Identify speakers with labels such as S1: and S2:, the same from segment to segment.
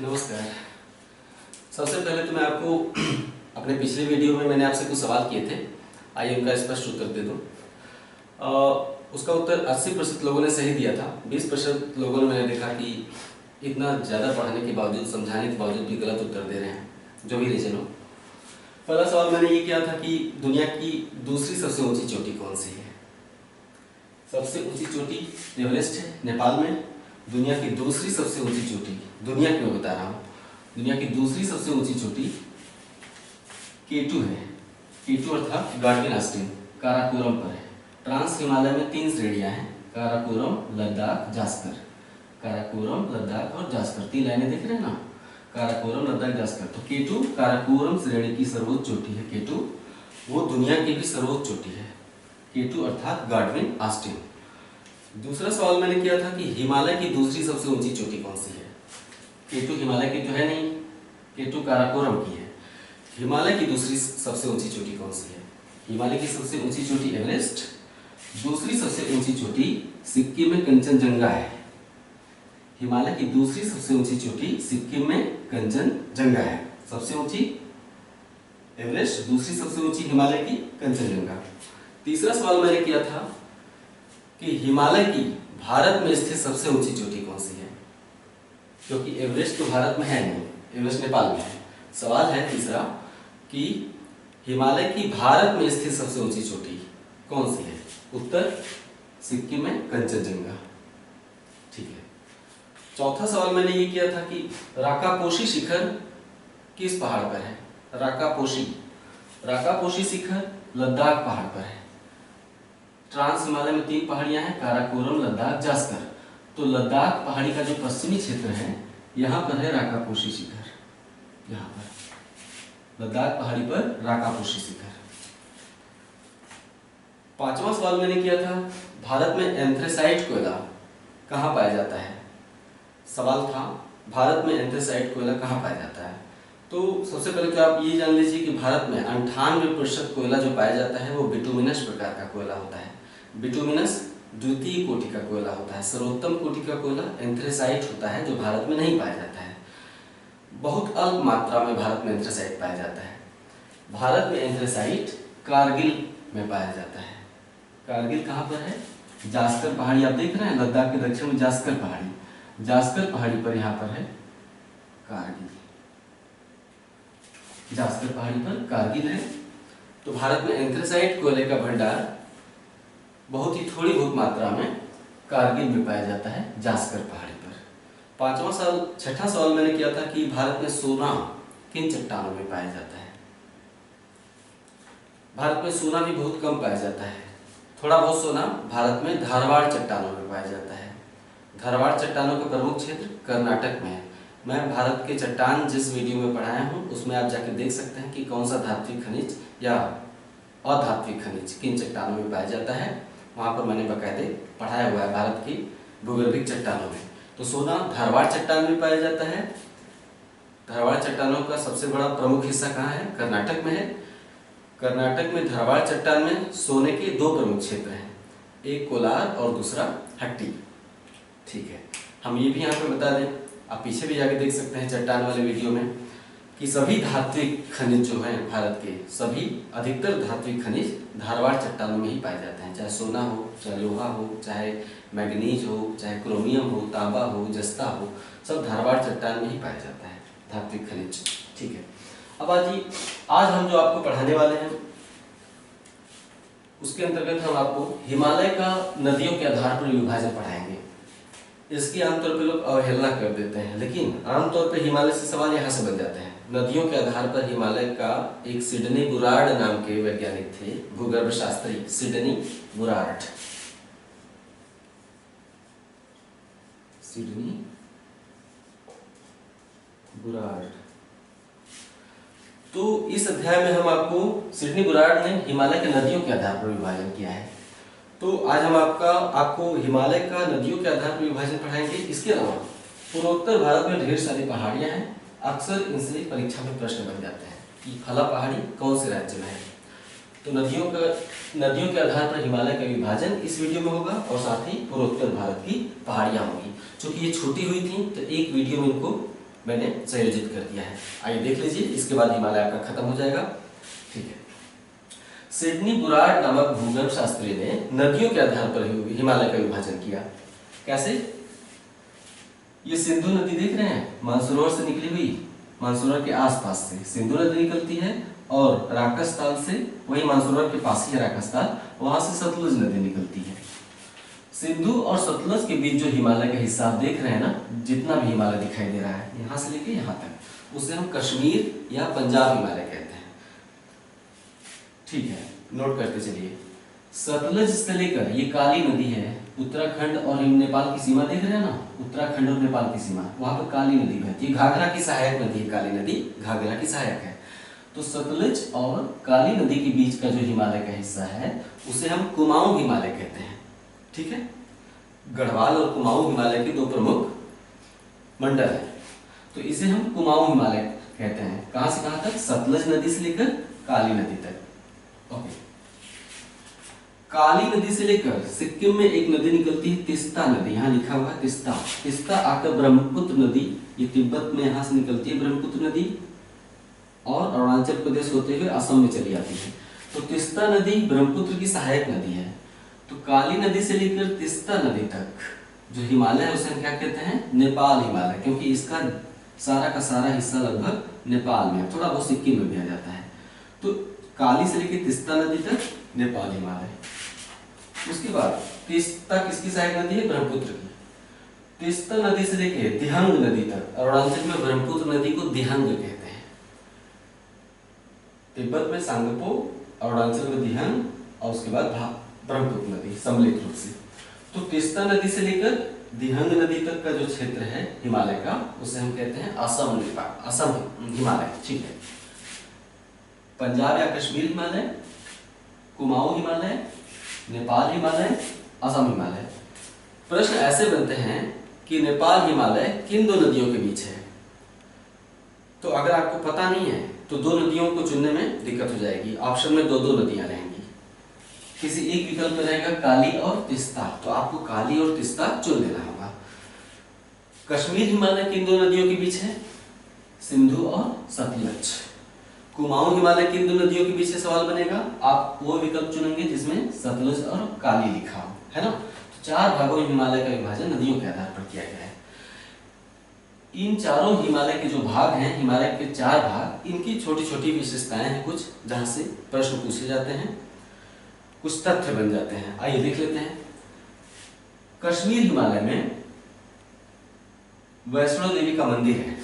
S1: नमस्कार। सबसे पहले तो मैं आपको अपने पिछले वीडियो में मैंने आपसे कुछ सवाल किए थे, आइए उनका स्पष्ट उत्तर दे दूं। उसका उत्तर 80% लोगों ने सही दिया था। 20% लोगों ने मैंने देखा कि इतना ज़्यादा पढ़ने के बावजूद, समझाने के बावजूद भी गलत उत्तर दे रहे हैं, जो भी रीजन हो। पहला सवाल मैंने ये किया था कि दुनिया की दूसरी सबसे ऊंची चोटी कौन सी है। सबसे ऊंची चोटी एवरेस्ट है नेपाल में। दुनिया की दूसरी सबसे ऊंची चोटी, दुनिया की मैं बता रहा हूँ, दुनिया की दूसरी सबसे ऊंची चोटी K2 है। K2 अर्थात गाडगिल आस्टीन, काराकोरम पर है। ट्रांस हिमालय में 3 श्रेणियां हैं, काराकोरम, लद्दाख, जास्कर। काराकोरम, लद्दाख और जास्कर, 3 लाइनें देख रहे हैं ना, काराकोरम, लद्दाख, जास्कर। तो K2 काराकोरम श्रेणी की सर्वोच्च चोटी है। K2 वो दुनिया की भी सर्वोच्च चोटी है। K2 अर्थात गाडगिल आस्टीन। दूसरा सवाल मैंने किया था कि हिमालय की दूसरी सबसे ऊंची चोटी कौन सी है। K2 हिमालय की तो है नहीं, K2 काराकोरम की है। हिमालय की दूसरी सबसे ऊंची चोटी कौन सी है। हिमालय की सबसे ऊंची चोटी एवरेस्ट, दूसरी सबसे ऊंची चोटी सिक्किम में कंचनजंगा है। हिमालय की दूसरी सबसे ऊंची चोटी सिक्किम में कंचनजंगा है। सबसे ऊंची एवरेस्ट, दूसरी सबसे ऊंची हिमालय की कंचनजंगा। तीसरा सवाल मैंने किया था कि हिमालय की भारत में स्थित सबसे ऊंची चोटी कौन सी है, क्योंकि एवरेस्ट तो भारत में है नहीं, एवरेस्ट नेपाल में है। सवाल है तीसरा कि हिमालय की भारत में स्थित सबसे ऊंची चोटी कौन सी है। उत्तर सिक्किम में कंचनजंगा। ठीक है। चौथा सवाल मैंने ये किया था कि राकापोशी शिखर किस पहाड़ पर है। राकापोशी शिखर लद्दाख पहाड़ पर है। ट्रांस हिमालय में 3 पहाड़ियां हैं, काराकोरम, लद्दाख, जास्कर। तो लद्दाख पहाड़ी का जो पश्चिमी क्षेत्र है, यहाँ पर है राकापोशी शिखर। यहाँ पर लद्दाख पहाड़ी पर राकापोशी शिखर। पांचवा सवाल मैंने किया था भारत में एंथ्रेसाइट कोयला कहाँ पाया जाता है। सवाल था भारत में एंथ्रेसाइट कोयला कहाँ पाया जाता है। तो सबसे पहले तो आप ये जान लीजिए कि भारत में 98% कोयला जो पाया जाता है वो बिटुमिनस प्रकार का कोयला होता है। बिटुमिनस द्वितीय कोटि का कोयला होता है। सर्वोत्तम कोटि का कोयला एंथ्रेसाइट होता है, जो भारत में नहीं पाया जाता है। बहुत अल्प मात्रा में भारत में एंथ्रेसाइट पाया जाता है। भारत में एंथ्रेसाइट कारगिल में पाया जाता है। कारगिल कहाँ पर है। जास्कर पहाड़ी आप देख रहे हैं, लद्दाख के दक्षिण में जास्कर पहाड़ी, जास्कर पहाड़ी पर यहाँ पर है कारगिल। जास्कर पहाड़ी पर कारगिल है। तो भारत में एंथ्रेसाइट कोयले का भंडार बहुत ही थोड़ी बहुत मात्रा में कारगिल में पाया जाता है, जास्कर पहाड़ी पर। छठा सवाल मैंने किया था कि भारत में सोना किन चट्टानों में पाया जाता है। भारत में सोना भी बहुत कम पाया जाता है। थोड़ा बहुत सोना भारत में धारवाड़ चट्टानों में पाया जाता है। धारवाड़ चट्टानों का प्रमुख क्षेत्र कर्नाटक में है। मैं भारत के चट्टान जिस वीडियो में पढ़ाया हूँ उसमें आप जाके देख सकते हैं कि कौन सा धात्विक खनिज या अधात्विक खनिज किन चट्टानों में पाया जाता है। वहाँ पर मैंने बाकायदे पढ़ाया हुआ है भारत की भूगर्भिक चट्टानों में। तो सोना धारवाड़ चट्टान में पाया जाता है। धारवाड़ चट्टानों का सबसे बड़ा प्रमुख हिस्सा कहाँ है, कर्नाटक में है। कर्नाटक में धारवाड़ चट्टान में सोने के 2 प्रमुख क्षेत्र हैं, एक कोलार और दूसरा हट्टी। ठीक है, हम ये भी यहाँ पे बता दें, आप पीछे भी जाके देख सकते हैं चट्टान वाले वीडियो में, कि सभी धात्विक खनिज जो हैं भारत के, सभी अधिकतर धात्विक खनिज धारवाड़ चट्टानों में ही पाए जाते हैं। चाहे सोना हो, चाहे लोहा हो, चाहे मैग्नीज हो, चाहे क्रोमियम हो, तांबा हो, जस्ता हो, सब धारवाड़ चट्टान में ही पाया जाता है धात्विक खनिज। ठीक है। अब आज हम जो आपको पढ़ाने वाले हैं उसके अंतर्गत हम आपको हिमालय का नदियों के आधार पर विभाजन पढ़ाएंगे। इसकी आमतौर पर लोग अवहेलना कर देते हैं, लेकिन आमतौर पर हिमालय से सवाल यहाँ से बन जाते हैं। नदियों के आधार पर हिमालय का एक सिडनी बुरार्ड नाम के वैज्ञानिक थे, भूगर्भ शास्त्री सिडनी बुरार्ड। सिडनी बुरार्ड। तो इस अध्याय में हम आपको सिडनी बुरार्ड ने हिमालय के नदियों के आधार पर विभाजन किया है। तो आज हम आपको हिमालय का नदियों के आधार पर विभाजन पढ़ाएंगे। इसके अलावा पूर्वोत्तर भारत में ढेर सारी पहाड़ियां हैं। अक्सर इनसे परीक्षा में प्रश्न बन जाते हैं कि फला पहाड़ी कौन से राज्य में है। तो नदियों के आधार पर हिमालय का विभाजन इस वीडियो में होगा और साथ ही पूर्वोत्तर भारत की पहाड़ियां होंगी। चूंकि ये छोटी हुई थी तो एक वीडियो में इनको मैंने संयोजित कर दिया है। आइए देख लीजिए, इसके बाद हिमालय आपका खत्म हो जाएगा। ठीक है, सिडनी बुराड़ नामक भूगर्भ शास्त्री ने नदियों के आधार पर हिमालय का विभाजन किया। कैसे? ये सिंधु नदी देख रहे हैं, मानसरोवर से निकली हुई, मानसरोवर के आसपास से सिंधु नदी निकलती है और राकसताल से, वही मानसरोवर के पास ही है राकसताल, वहां से सतलुज नदी निकलती है। सिंधु और सतलुज के बीच जो हिमालय का हिस्सा आप देख रहे हैं ना, जितना भी हिमालय दिखाई दे रहा है यहां से लेके यहां तक, उसे हम कश्मीर या पंजाब हिमालय कहते हैं। ठीक है, नोट करते चलिए। सतलुज से लेकर, ये काली नदी है, उत्तराखंड और नेपाल की सीमा देख रहे हैं ना, उत्तराखंड और नेपाल की सीमा, वहां पर काली नदी बहती है। घाघरा की सहायक नदी है, काली नदी घाघरा की सहायक है। तो सतलुज और काली नदी के बीच का जो हिमालय का हिस्सा है उसे हम कुमाऊं हिमालय कहते हैं। ठीक है, गढ़वाल और कुमाऊं हिमालय के दो प्रमुख मंडल है, तो इसे हम कुमाऊं हिमालय कहते हैं। कहां से कहां तक? सतलुज नदी से लेकर काली नदी तक। ओके, काली नदी से लेकर सिक्किम में एक नदी निकलती है, तिस्ता नदी, यहाँ लिखा हुआ है तिस्ता। तिस्ता आकर ब्रह्मपुत्र नदी, ये तिब्बत में यहाँ से निकलती है ब्रह्मपुत्र नदी, और अरुणाचल प्रदेश होते हुए असम में चली आती है। तो तिस्ता नदी ब्रह्मपुत्र की सहायक नदी है। तो काली नदी से लेकर तिस्ता नदी तक जो हिमालय है उसे हम क्या कहते हैं? नेपाल हिमालय, क्योंकि इसका सारा का सारा हिस्सा लगभग नेपाल में है, थोड़ा बहुत सिक्किम में भी आ जाता है। तो काली से लेकर तिस्ता नदी तक नेपाल हिमालय। उसके बाद तिस्ता किसकी सहायक नदी है? ब्रह्मपुत्र की। तिस्ता नदी से लेकर दिहंग नदी तक, अरुणाचल में ब्रह्मपुत्र नदी को दिहंग कहते हैं, तिब्बत में सांगपो, अरुणाचल में दिहंग, और उसके बाद ब्रह्मपुत्र नदी सम्मिलित रूप से। तो तिस्ता नदी से लेकर दिहंग नदी तक का जो क्षेत्र है हिमालय का, उसे हम कहते हैं असम हिमालय। ठीक है, पंजाब या कश्मीर हिमालय, कुमाऊं हिमालय, नेपाल हिमालय, असम हिमालय। प्रश्न ऐसे बनते हैं कि नेपाल हिमालय किन दो नदियों के बीच है? तो अगर आपको पता नहीं है तो दो नदियों को चुनने में दिक्कत हो जाएगी। ऑप्शन में दो दो नदियां रहेंगी, किसी एक विकल्प में रहेगा काली और तिस्ता, तो आपको काली और तिस्ता चुन लेना होगा। कश्मीर हिमालय किन दो नदियों के बीच है? सिंधु और सतलुज। कुमाऊं हिमालय किन दो नदियों के बीच से सवाल बनेगा? आप वो विकल्प चुनेंगे जिसमें सतलुज और काली लिखा हो, है ना। तो चार भागों में हिमालय का विभाजन नदियों के आधार पर किया गया है। इन चारों हिमालय के जो भाग हैं, हिमालय के चार भाग, इनकी छोटी छोटी विशेषताएं हैं कुछ, जहां से प्रश्न पूछे जाते हैं, कुछ तथ्य बन जाते हैं। आइए देख लेते हैं। कश्मीर हिमालय में वैष्णो देवी का मंदिर है।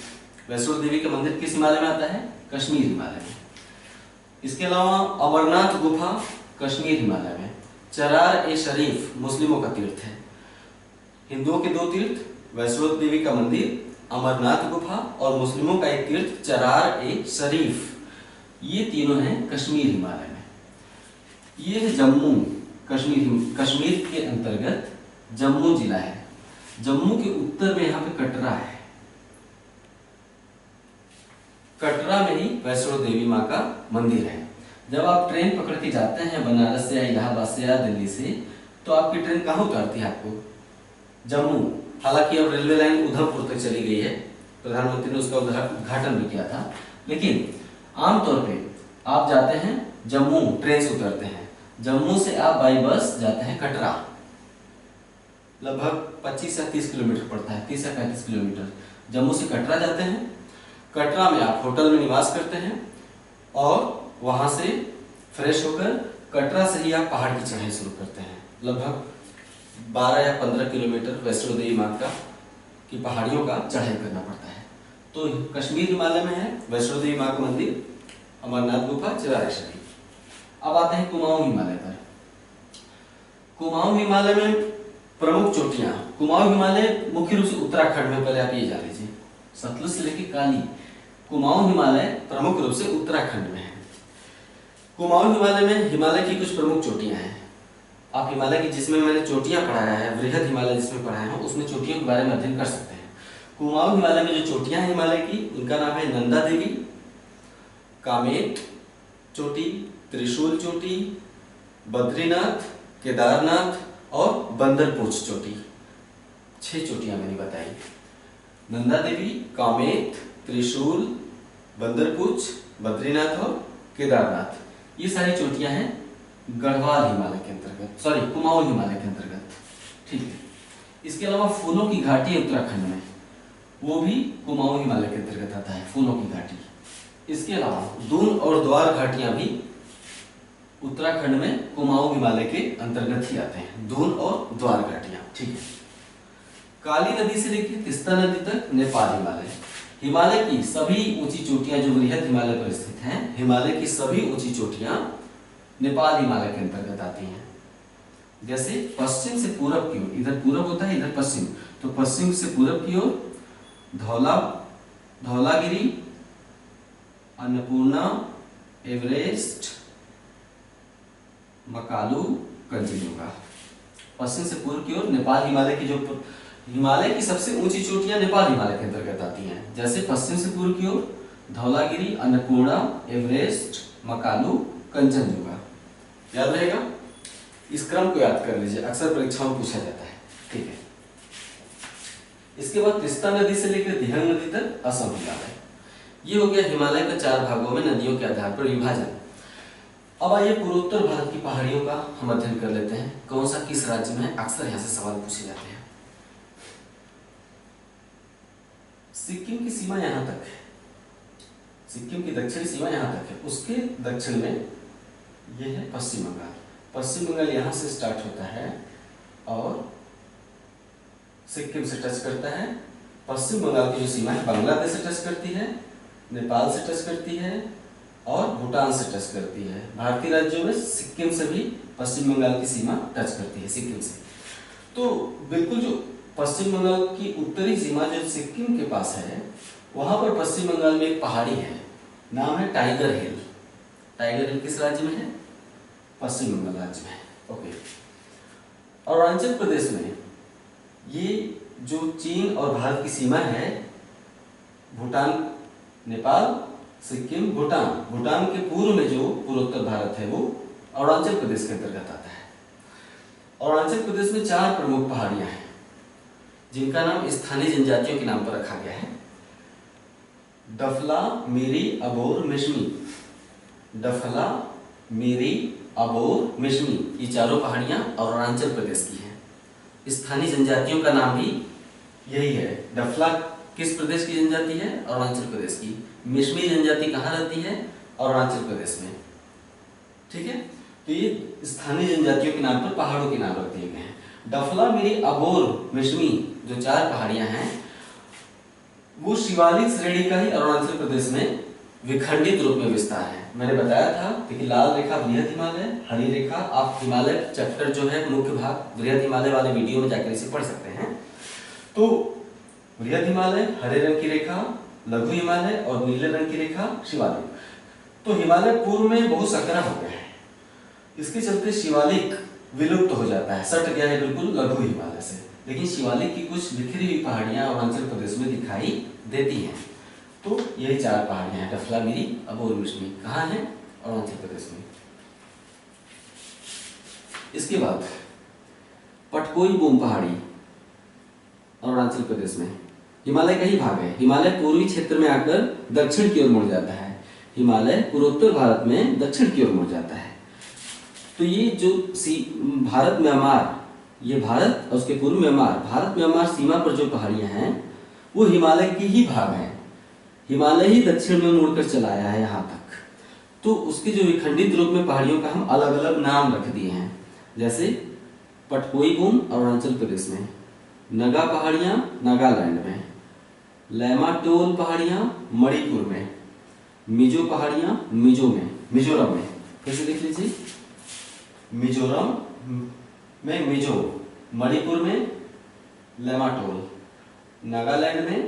S1: वैष्णो देवी का मंदिर किस हिमालय में आता है? कश्मीर हिमालय में। इसके अलावा अमरनाथ गुफा कश्मीर हिमालय में। चरार ए शरीफ मुस्लिमों का तीर्थ है। हिंदुओं के दो तीर्थ, वैष्णो देवी का मंदिर, अमरनाथ गुफा, और मुस्लिमों का एक तीर्थ चरार ए शरीफ, ये तीनों हैं कश्मीर हिमालय में। ये है जम्मू, कश्मीर के अंतर्गत जम्मू जिला है। जम्मू के उत्तर में यहाँ पे कटरा है। कटरा में ही वैष्णो देवी माँ का मंदिर है। जब आप ट्रेन पकड़ के जाते हैं बनारस से या इलाहाबाद से या दिल्ली से, तो आपकी ट्रेन कहाँ उतारती है? आपको जम्मू। हालांकि अब रेलवे लाइन उधमपुर तक चली गई है, प्रधानमंत्री ने उसका उद्घाटन भी किया था, लेकिन आमतौर पे आप जाते हैं जम्मू, ट्रेन से उतरते हैं। जम्मू से आप बाई बस जाते हैं कटरा, लगभग 25 या 30 किलोमीटर पड़ता है, 30 या 35 किलोमीटर। जम्मू से कटरा जाते हैं। कटरा में आप होटल में निवास करते हैं और वहां से फ्रेश होकर कटरा से ही आप पहाड़ की चढ़ाई शुरू करते हैं। लगभग 12 या 15 किलोमीटर वैष्णो देवी माँ का की पहाड़ियों का चढ़ाई करना पड़ता है। तो कश्मीर हिमालय में है वैष्णो देवी माँ का मंदिर, अमरनाथ गुफा, चरार ए शरीफ। अब आते हैं कुमाऊं हिमालय पर। कुमाऊं हिमालय में प्रमुख चोटियां। कुमाऊं हिमालय मुख्य रूप से उत्तराखंड में, पहले आप ये जान लीजिए, सतलुज से लेकर काली। कुमाऊं हिमालय प्रमुख रूप से उत्तराखंड में है। कुमाऊं हिमालय में हिमालय की कुछ प्रमुख चोटियां हैं। आप हिमालय की जिसमें मैंने चोटियां पढ़ाया है, वृहद हिमालय जिसमें पढ़ाया है, उसमें चोटियों के बारे में अध्ययन कर सकते हैं। कुमाऊं हिमालय में जो चोटियां हैं हिमालय की, उनका नाम है नंदा देवी, कामेट चोटी, त्रिशूल चोटी, बद्रीनाथ, केदारनाथ और बंदरपोच चोटी। 6 चोटियां मैंने बताई। नंदा देवी, कामेत, त्रिशूल, बंदरपुच, बद्रीनाथ और केदारनाथ। ये सारी चोटियां हैं गढ़वाल हिमालय के अंतर्गत, सॉरी कुमाऊं हिमालय के अंतर्गत। ठीक है, इसके अलावा फूलों की घाटी उत्तराखंड में, वो भी कुमाऊं हिमालय के अंतर्गत आता है, फूलों की घाटी। इसके अलावा दून और द्वार घाटियां भी उत्तराखंड में कुमाऊं हिमालय के अंतर्गत ही आते हैं, दून और द्वार घाटियां। ठीक है, काली नदी से लेकर तीस्ता नदी तक नेपाल हिमालय। हिमालय की सभी ऊंची चोटियां जो वृहद हिमालय पर स्थित हैं, हिमालय की सभी ऊंची चोटियां नेपाल हिमालय के अंतर्गत आती हैं। जैसे पश्चिम से पूरब की ओर, इधर पूरब होता है, इधर पश्चिम, तो पश्चिम से पूरब की ओर धौलागिरी, अन्नपूर्णा, एवरेस्ट, मकालू, कंचनजंगा। पश्चिम से पूर्व की ओर नेपाल हिमालय की जो हिमालय की सबसे ऊंची चोटियां नेपाल हिमालय के अंतर्गत आती हैं। जैसे पश्चिम से पूर्व की ओर धौलागिरी, अन्नपूर्णा, एवरेस्ट, मकालू, कंचनजंगा। याद रहेगा, इस क्रम को याद कर लीजिए, अक्सर परीक्षाओं में पूछा जाता है। ठीक है, इसके बाद तीस्ता नदी से लेकर दिहंग नदी तक असम हिमालय। ये हो गया हिमालय का 4 भागों में नदियों के आधार पर विभाजन। अब आइए पूर्वोत्तर भारत की पहाड़ियों का हम अध्ययन कर लेते हैं, कौन सा किस राज्य में है, अक्सर यहाँ से सवाल पूछे जाते हैं। सिक्किम की सीमा यहाँ तक है, सिक्किम की दक्षिणी सीमा यहाँ तक है, उसके दक्षिण में ये है पश्चिम बंगाल। पश्चिम बंगाल यहाँ से स्टार्ट होता है और सिक्किम से टच करता है। पश्चिम बंगाल की जो सीमा है बांग्लादेश से टच करती है, नेपाल से टच करती है और भूटान से टच करती है। भारतीय राज्यों में सिक्किम से भी पश्चिम बंगाल की सीमा टच करती है, सिक्किम से। तो बिल्कुल जो पश्चिम बंगाल की उत्तरी सीमा जो सिक्किम के पास है, वहां पर पश्चिम बंगाल में एक पहाड़ी है, नाम है टाइगर हिल। टाइगर हिल किस राज्य में है? पश्चिम बंगाल राज्य में है। ओके, अरुणाचल प्रदेश में ये जो चीन और भारत की सीमा है, भूटान, नेपाल, सिक्किम, भूटान, भूटान के पूर्व में जो पूर्वोत्तर भारत है वो अरुणाचल प्रदेश के अंतर्गत आता है। अरुणाचल प्रदेश में 4 प्रमुख पहाड़ियां हैं जिनका नाम स्थानीय जनजातियों के नाम पर रखा गया है। डफला, मिरी, अबोर, मिशमी। डफला, मिरी, अबोर, मिशमी, ये चारों पहाड़ियां अरुणाचल प्रदेश की हैं। स्थानीय जनजातियों का नाम भी यही है। डफला किस प्रदेश की जनजाति है? अरुणाचल प्रदेश की। मिशमी जनजाति कहाँ रहती है? अरुणाचल प्रदेश में। ठीक है, तो ये स्थानीय जनजातियों के नाम पर पहाड़ों के नाम रख दिए गए हैं। डफला, मिरी, अबोर, मिशमी जो 4 पहाड़ियां हैं वो शिवालिक श्रेणी का ही अरुणाचल प्रदेश में विखंडित रूप में विस्तार है। मैंने बताया था कि लाल रेखा बृहद हिमालय, हरी रेखा, आप हिमालय चैप्टर जो है मुख्य भाग बृहद हिमालय वाले वीडियो में जाकर इसे पढ़ सकते हैं। तो बृहद हिमालय, हरे रंग की रेखा लघु हिमालय और नीले रंग की रेखा शिवालिक। तो हिमालय पूर्व में बहुत सकरा हो गया है, इसके चलते शिवालिक विलुप्त हो जाता है, सट गया है बिल्कुल लघु हिमालय से। लेकिन शिवालिक की कुछ बिखरी हुई पहाड़ियां अरुणाचल प्रदेश में दिखाई देती हैं। तो यही 4 पहाड़ियां हैं, डफला, मिरी, अबोर, मिशमी। कहाँ है? अरुणाचल प्रदेश में। इसके बाद पटकोई बूम पहाड़ी अरुणाचल प्रदेश में हिमालय का ही भाग है। हिमालय पूर्वी क्षेत्र में आकर दक्षिण की ओर मुड़ जाता है। हिमालय पूर्वोत्तर भारत में दक्षिण की ओर मुड़ जाता है। तो ये जो भारत म्यांमार, ये भारत और उसके पूर्व म्यांमार, भारत म्यांमार सीमा पर जो पहाड़ियां हैं वो हिमालय की ही भाग हैं। हिमालय ही दक्षिण में मुड़कर चला आया है यहाँ तक। तो उसके जो विखंडित रूप में पहाड़ियों का हम अलग अलग नाम रख दिए हैं। जैसे पटकोई बूम अरुणाचल प्रदेश में, नगा पहाड़ियां नागालैंड में, लैमाटोल पहाड़ियां मणिपुर में, मिजो पहाड़ियां मिजोरम में। फिर से देख लीजिए, मिजोरम में मिजो, मणिपुर में लैमाटोल, नागालैंड में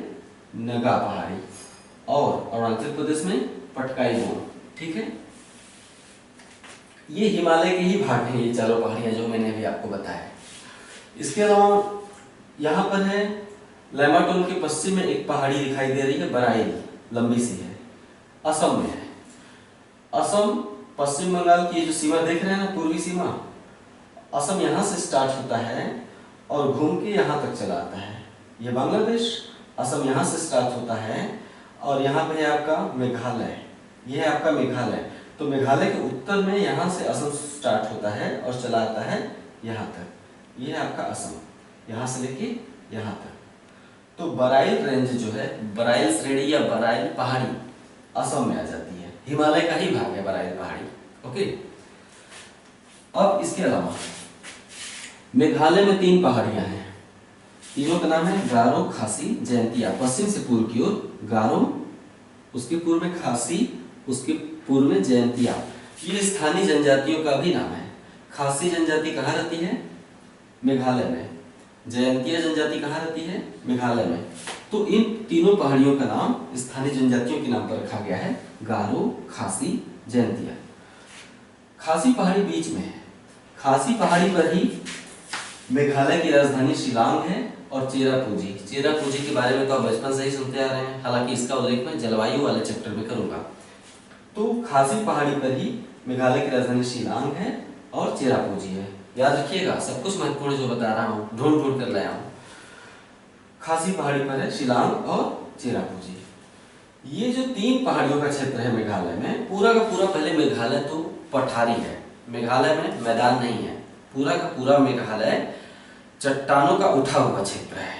S1: नगा पहाड़ी और अरुणाचल प्रदेश में पटकाई बूम। ठीक है, ये हिमालय के ही भाग हैं, ये चारों पहाड़ियां जो मैंने अभी आपको बताया। इसके अलावा यहाँ पर है लैमाटोल के पश्चिम में एक पहाड़ी दिखाई दे रही है, बराइल, लंबी सी है, असम में है। असम पश्चिम बंगाल की जो सीमा देख रहे हैं ना, पूर्वी सीमा, असम यहाँ से स्टार्ट होता है और घूम के यहाँ तक चला आता है। ये बांग्लादेश असम यहाँ से स्टार्ट होता है और यहाँ पे है आपका मेघालय, ये है आपका मेघालय। तो मेघालय के उत्तर में यहाँ से असम स्टार्ट होता है और चला आता है यहाँ तक। ये है आपका असम, यहाँ से लेके यहाँ तक। तो बराइल रेंज जो है, बराइल श्रेणी या बराइल पहाड़ी असम में आ जाती है, हिमालय का ही भाग है बराइल पहाड़ी। ओके, अब इसके अलावा मेघालय में 3 पहाड़ियां हैं, तीनों का नाम है गारो, खासी, जयंतिया। पश्चिम से पूर्व की ओर गारो, उसके पूर्व में खासी, उसके पूर्व में जयंतिया। ये स्थानीय जनजातियों का भी नाम है। खासी जनजाति कहाँ रहती है? मेघालय में। जयंतिया जनजाति कहाँ रहती है? मेघालय में। तो इन तीनों पहाड़ियों का नाम स्थानीय जनजातियों के नाम पर रखा गया है, गारो, खासी, जयंतिया। खासी पहाड़ी बीच में है। खासी पहाड़ी पर ही मेघालय की राजधानी शिलांग है और चेरापूंजी। चेरापूंजी के बारे में तो आप बचपन से ही सुनते आ रहे हैं, हालांकि इसका उल्लेख मैं जलवायु वाले चैप्टर में करूंगा। तो खासी पहाड़ी पर ही मेघालय की राजधानी शिलांग है और चेरापूंजी है। याद रखिएगा, सब कुछ महत्वपूर्ण जो बता रहा हूँ ढूंढ ढूंढ कर लाया हूँ। खासी पहाड़ी पर है शिलांग और चेरापूंजी। ये जो 3 पहाड़ियों का क्षेत्र है मेघालय में, पूरा का पूरा, पहले मेघालय तो पठारी है, मेघालय में मैदान नहीं है। पूरा का पूरा मेघालय चट्टानों का उठा हुआ क्षेत्र है,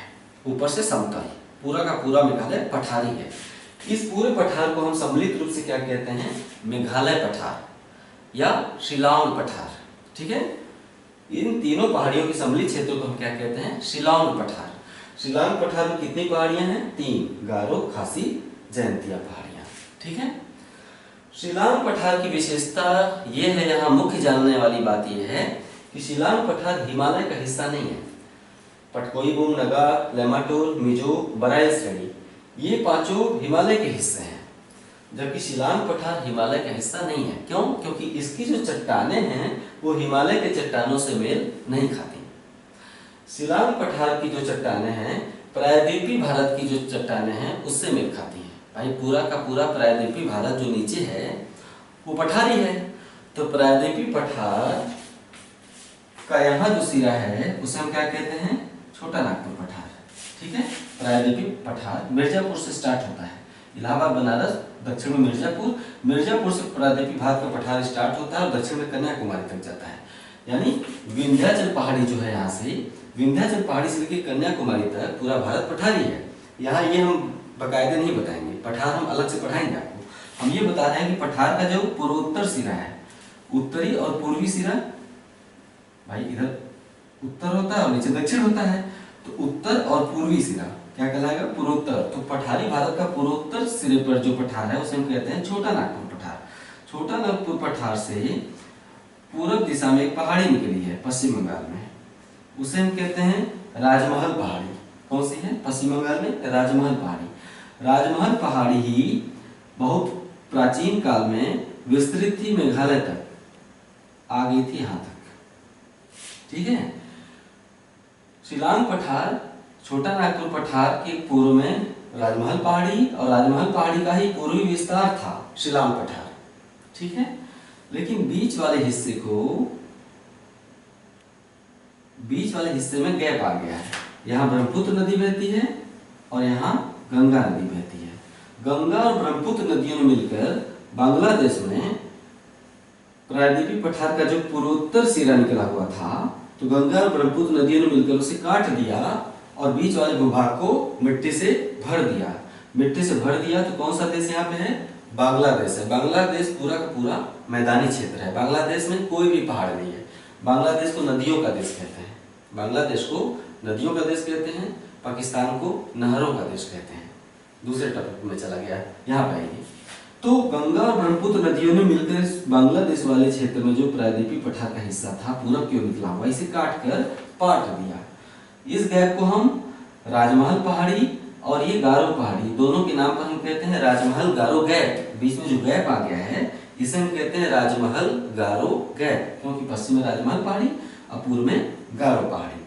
S1: ऊपर से समतल। पूरा का पूरा मेघालय पठारी है। इस पूरे पठार को हम सम्मिलित रूप से क्या कहते हैं? मेघालय पठार या शिलांग पठार। ठीक है, इन तीनों पहाड़ियों के सम्मिलित क्षेत्र को हम क्या कहते हैं? शिलांग पठार। शिलांग पठार में कितनी पहाड़ियां हैं? 3, गारो, खासी, जयंतिया पहाड़ियां। ठीक है, शिलांग पठार की विशेषता ये है, यहाँ मुख्य जानने वाली बात यह है कि शिलांग पठार हिमालय का हिस्सा नहीं है। पटकोईबुम, नगा, लेमाटोल, मिजो, बराइल श्रेणी, ये 5 हिमालय के हिस्से हैं, जबकि शिलांग पठार हिमालय का हिस्सा नहीं है। क्यों? क्योंकि इसकी जो चट्टानें हैं वो हिमालय के चट्टानों से मेल नहीं खाती। शिलांग पठार की जो चट्टानें हैं प्रायद्वीपीय भारत की जो चट्टानें हैं उससे मेल खाती हैं। भाई पूरा का पूरा प्रायद्वीपीय भारत जो नीचे है वो पठारी है, तो प्रायद्वीपीय पठार का यहाँ जो सिरा है उसे हम क्या कहते हैं? छोटा नागपुर पठार। ठीक है, प्रायद्वीपीय पठार मिर्जापुर से स्टार्ट होता है, इलाहाबाद, बनारस, दक्षिण में मिर्जापुर, मिर्जापुर से प्रायद्वीपीय भारत का पठार स्टार्ट होता है और दक्षिण में कन्याकुमारी तक जाता है। यानी विंध्याचल पहाड़ी जो है, यहाँ से विंध्याचल पहाड़ी से लेकर कन्याकुमारी तक पूरा भारत पठारी है। यहाँ ये हम बाकायदे नहीं बताएंगे, पठार हम अलग से पढ़ाएंगे आपको। हम ये बता रहे हैं कि पठार का जो पूर्वोत्तर सिरा है, उत्तरी और पूर्वी सिरा, भाई इधर उत्तर होता है और नीचे दक्षिण होता है, तो उत्तर और पूर्वी सिरा क्या कहलाएगा? पूर्वोत्तर। तो पठारी भारत का पूर्वोत्तर सिरे पर जो पठार है उसे हम कहते हैं छोटा नागपुर पठार। छोटा नागपुर पठार से पूर्व दिशा में एक पहाड़ी निकली है पश्चिम बंगाल में, उसे हम कहते हैं राजमहल पहाड़ी। कौन सी है? पश्चिम बंगाल में राजमहल पहाड़ी। राजमहल पहाड़ी ही बहुत प्राचीन काल में विस्तृत थी, मेघालय तक आ गई थी, यहाँ तक। ठीक है, शिलांग पठार, छोटा नागपुर पठार के पूर्व में राजमहल पहाड़ी और राजमहल पहाड़ी का ही पूर्वी विस्तार था शिलांग पठार। ठीक है, लेकिन बीच वाले हिस्से में गैप आ गया है। यहाँ ब्रह्मपुत्र नदी बहती है और यहाँ गंगा नदी बहती है। गंगा और ब्रह्मपुत्र नदियों ने मिलकर बांग्लादेश में प्रायद्वीपीय पठार का जो पूर्वोत्तर सिरा निकला हुआ था, तो गंगा और ब्रह्मपुत्र नदियों ने मिलकर उसे काट दिया और बीच वाले भूभाग को मिट्टी से भर दिया। मिट्टी से भर दिया तो कौन सा देश यहाँ पे है? बांग्लादेश है। बांग्लादेश पूरा का पूरा मैदानी क्षेत्र है। बांग्लादेश में कोई भी पहाड़ नहीं है। बांग्लादेश को नदियों का देश कहते हैं। बांग्लादेश को नदियों का देश कहते हैं, पाकिस्तान को नहरों का देश कहते हैं। दूसरे टॉपिक में चला गया, यहाँ पे आइए। तो गंगा और ब्रह्मपुत्र नदियों ने मिलकर बांग्लादेश वाले क्षेत्र में जो प्रायद्वीपीय पठार का हिस्सा था पूरब की ओर निकला हुआ, इसे काट कर पाट दिया। इस गैप को हम राजमहल पहाड़ी और ये गारो पहाड़ी, दोनों के नाम पर हम कहते हैं राजमहल गारो गैप। बीच में जो गैप आ गया है इसे हम कहते हैं राजमहल गारो गैप, क्योंकि पश्चिम में राजमहल पहाड़ी और पूर्व में गारो पहाड़ी।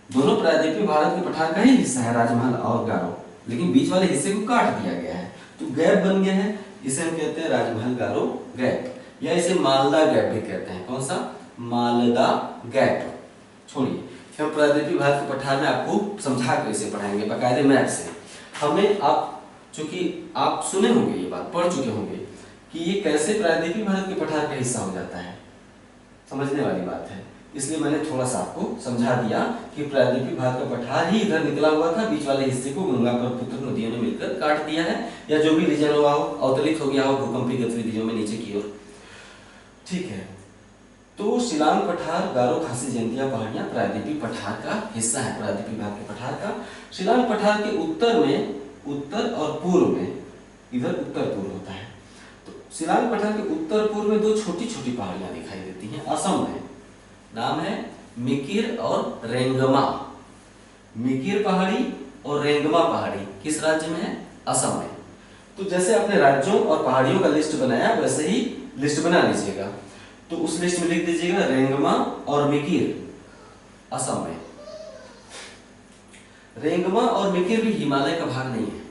S1: दोनों प्रायद्वीपीय भारत के पठार का ही हिस्सा है, राजमहल और गारो, लेकिन बीच वाले हिस्से को काट दिया गया है तो गैप बन गया है। इसे हम कहते हैं राजमहल गारो गैप, या इसे मालदा गैप भी कहते हैं। कौन सा? मालदा गैप। छोड़िए, हम प्रायद्वीपीय भारत के पठार में आपको समझा कर इसे पढ़ाएंगे बाकायदे मैप से। हमें आप चूंकि आप सुने होंगे, ये बात पढ़ चुके होंगे कि ये कैसे प्रायद्वीपीय भारत के पठार का हिस्सा हो जाता है, समझने वाली बात है। इसलिए मैंने थोड़ा सा आपको समझा दिया कि प्रायद्वीपीय भारत का पठार ही इधर निकला हुआ था, बीच वाले हिस्से को गंगा ब्रह्मपुत्र नदियों ने मिलकर काट दिया है, या जो भी रीजन हुआ हो, अवतलित हो गया हो भूकंपीय गतिविधियों में नीचे की ओर। ठीक है, तो शिलांग पठार, गारो, खासी, जयंतिया पहाड़ियां प्रायद्वीपीय पठार का हिस्सा है, प्रायद्वीपीय भाग के पठार का। शिलांग पठार के उत्तर में, उत्तर और पूर्व में, इधर उत्तर पूर्व होता है, तो शिलांग पठार के उत्तर पूर्व में दो छोटी छोटी पहाड़ियां दिखाई देती हैं असम में। नाम है मिकिर और रेंगमा। मिकिर पहाड़ी और रेंगमा पहाड़ी किस राज्य में है? असम में। तो जैसे आपने राज्यों और पहाड़ियों का लिस्ट बनाया वैसे ही लिस्ट बना लीजिएगा। तो उस लिस्ट में लिख दीजिएगा रेंगमा और मिकिर असम में। रेंगमा और मिकिर भी हिमालय का भाग नहीं है।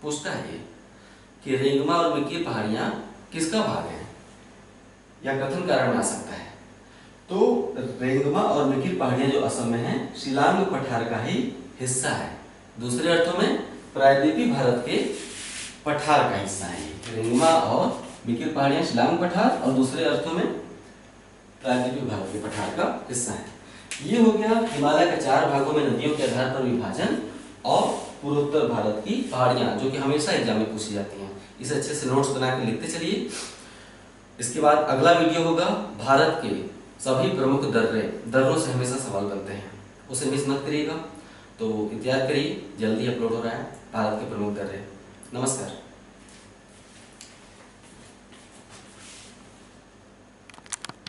S1: पूछता है ये कि रेंगमा और मिकिर पहाड़ियां किसका भाग है, या कथन कारण में आ सकता है। तो रेंगमा और मिकिर पहाड़ियां जो असम में हैं, शिलांग पठार का ही हिस्सा है। दूसरे अर्थों में प्रायद्वीपीय भारत के पठार का हिस्सा है। रेंगमा और मिकिर पहाड़ियां शिलांग पठार, और दूसरे अर्थों में प्रायद्वीपीय भारत के पठार का हिस्सा है। ये हो गया हिमालय के 4 भागों में नदियों के आधार पर विभाजन और पूर्वोत्तर भारत की पहाड़ियां, जो कि हमेशा एग्जाम में पूछी जाती हैं। इसे अच्छे से नोट्स बना के लिखते चलिए। इसके बाद अगला वीडियो होगा भारत के सभी प्रमुख दर्रों से हमेशा सवाल बनते हैं, उसे मिस मत करिएगा। तो इंतजार करिए, जल्दी अपलोड हो रहा है भारत के प्रमुख दर्रे। नमस्कार।